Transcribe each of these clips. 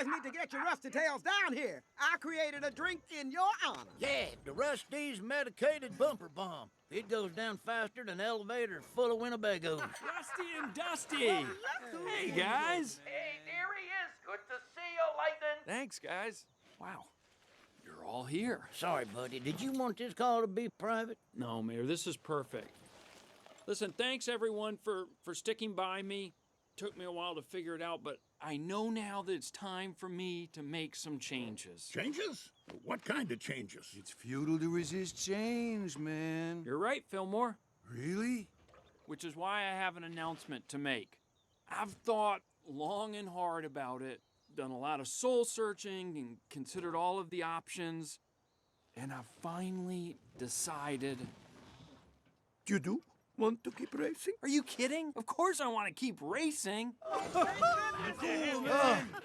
advised me to get your rusty tails down here. I created a drink in your honor. Yeah, the Rusty's medicated bumper bomb. It goes down faster than an elevator full of Winnebagos. Rusty and Dusty! Hey, guys! Hey, there he is. Good to see you, Lightning. Thanks, guys. Wow, you're all here. Sorry, buddy. Did you want this call to be private? No, Mayor, this is perfect. Listen, thanks everyone for sticking by me. Took me a while to figure it out, but I know now that it's time for me to make some changes. Changes? What kind of changes? It's futile to resist change, man. You're right, Fillmore. Really? Which is why I have an announcement to make. I've thought long and hard about it, done a lot of soul searching and considered all of the options, and I've finally decided. You do want to keep racing? Are you kidding? Of course I want to keep racing. Oh,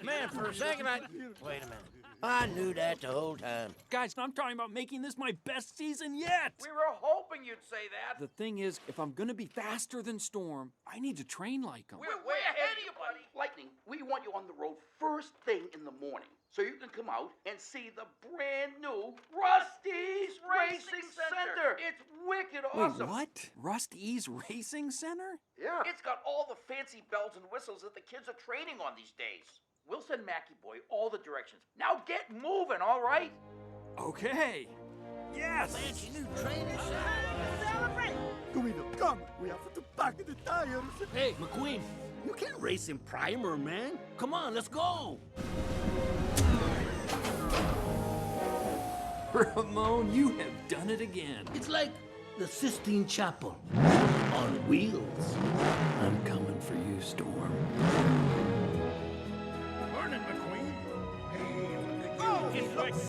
man, for a second Wait a minute. I knew that the whole time. Guys, I'm talking about making this my best season yet. We were hoping you'd say that. The thing is, if I'm gonna be faster than Storm, I need to train like him. We're way ahead of you, buddy. Lightning, we want you on the road first thing in the morning so you can come out and see the brand new Rusty's Racing Center. It's wicked awesome. Wait, what? Rusty's Racing Center? Yeah. It's got all the fancy bells and whistles that the kids are training on these days. We'll send Mackie Boy all the directions. Now get moving, all right? Okay. Yes! Fancy new training center. Celebrate! Guido, come. We have to pack the tires. Hey, McQueen, you can't race in primer, man. Come on, let's go. Ramon, you have done it again. It's like the Sistine Chapel on wheels. I'm coming for you, Storm. Morning, McQueen. Hey, look at you.